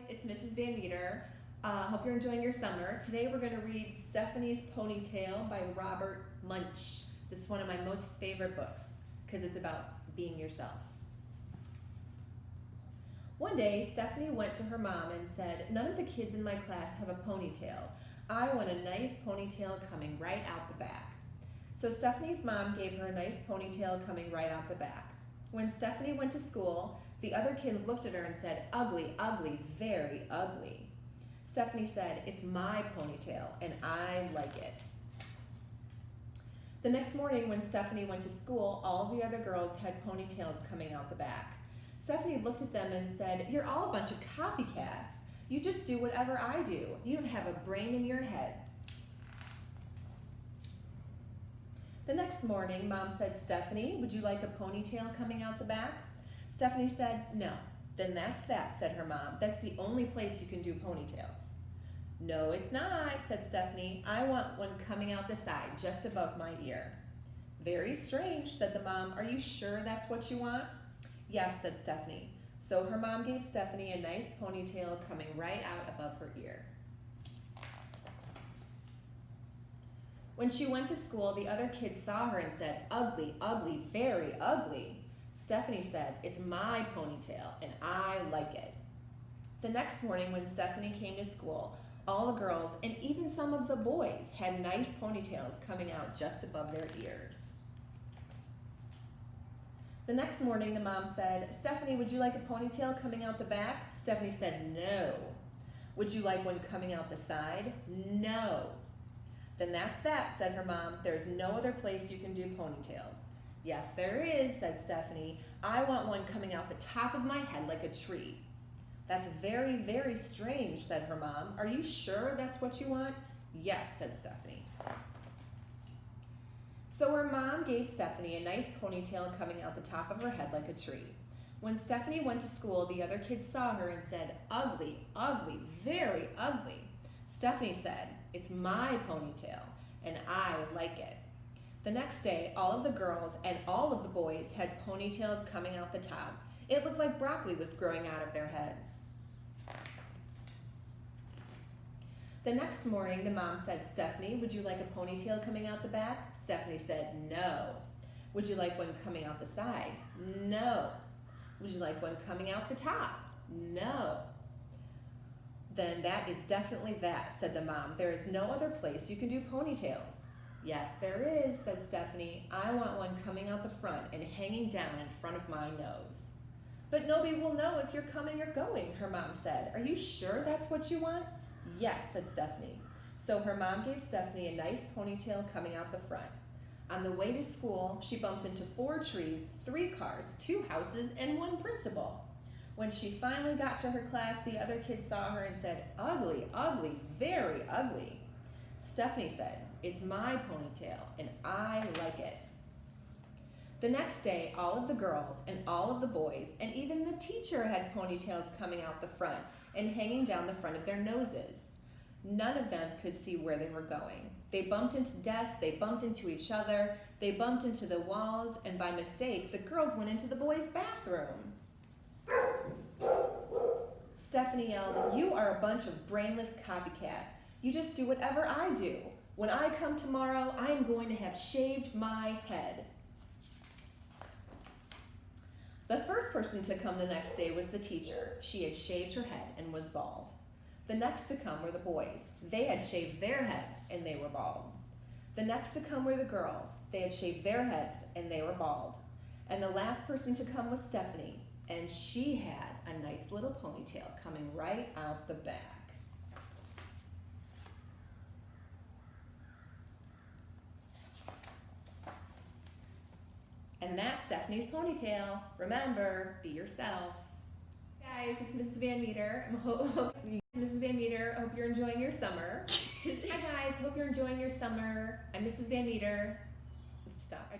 it's Mrs. VanMatre. Hope you're enjoying your summer. Today we're going to read Stephanie's Ponytail by Robert Munsch. This is one of my most favorite books because it's about being yourself. One day, Stephanie went to her mom and said, "None of the kids in my class have a ponytail. I want a nice ponytail coming right out the back." So Stephanie's mom gave her a nice ponytail coming right out the back. When Stephanie went to school, the other kids looked at her and said, "Ugly, ugly, very ugly." Stephanie said, "It's my ponytail and I like it." The next morning when Stephanie went to school, all the other girls had ponytails coming out the back. Stephanie looked at them and said, "You're all a bunch of copycats. You just do whatever I do. You don't have a brain in your head." The next morning, Mom said, "Stephanie, would you like a ponytail coming out the back?" Stephanie said, "No." "Then that's that," said her mom. "That's the only place you can do ponytails." "No, it's not," said Stephanie. "I want one coming out the side, just above my ear." "Very strange," said the mom. "Are you sure that's what you want?" "Yes," said Stephanie. So her mom gave Stephanie a nice ponytail coming right out above her ear. When she went to school, the other kids saw her and said, "Ugly, ugly, very ugly." Stephanie said, "It's my ponytail and I like it." The next morning when Stephanie came to school, all the girls and even some of the boys had nice ponytails coming out just above their ears. The next morning the mom said, "Stephanie, would you like a ponytail coming out the back?" Stephanie said, "No." "Would you like one coming out the side?" "No." "Then that's that," said her mom. "There's no other place you can do ponytails." "Yes, there is," said Stephanie. "I want one coming out the top of my head like a tree." "That's very, very strange," said her mom. "Are you sure that's what you want?" "Yes," said Stephanie. So her mom gave Stephanie a nice ponytail coming out the top of her head like a tree. When Stephanie went to school, the other kids saw her and said, "Ugly, ugly, very ugly." Stephanie said, "It's my ponytail and I like it." The next day, all of the girls and all of the boys had ponytails coming out the top. It looked like broccoli was growing out of their heads. The next morning, the mom said, "Stephanie, would you like a ponytail coming out the back?" Stephanie said, "No." "Would you like one coming out the side?" "No." "Would you like one coming out the top?" "No." "Then that is definitely that," said the mom. "There is no other place you can do ponytails." "Yes, there is," said Stephanie. "I want one coming out the front and hanging down in front of my nose." "But nobody will know if you're coming or going," her mom said. "Are you sure that's what you want?" "Yes," said Stephanie. So her mom gave Stephanie a nice ponytail coming out the front. On the way to school, she bumped into 4 trees, 3 cars, 2 houses, and 1 principal. When she finally got to her class, the other kids saw her and said, "Ugly, ugly, very ugly." Stephanie said, "It's my ponytail and I like it." The next day, all of the girls and all of the boys and even the teacher had ponytails coming out the front and hanging down the front of their noses. None of them could see where they were going. They bumped into desks, they bumped into each other, they bumped into the walls, and by mistake, the girls went into the boys' bathroom. Stephanie yelled, "You are a bunch of brainless copycats. You just do whatever I do. When I come tomorrow, I am going to have shaved my head." The first person to come the next day was the teacher. She had shaved her head and was bald. The next to come were the boys. They had shaved their heads and they were bald. The next to come were the girls. They had shaved their heads and they were bald. And the last person to come was Stephanie, and she had a nice little ponytail coming right out the back. And that's Stephanie's ponytail. Remember, be yourself. Guys, it's Mrs. VanMatre. Mrs. VanMatre, I hope you're enjoying your summer. Hi guys, hope you're enjoying your summer. I'm Mrs. VanMatre. Stop.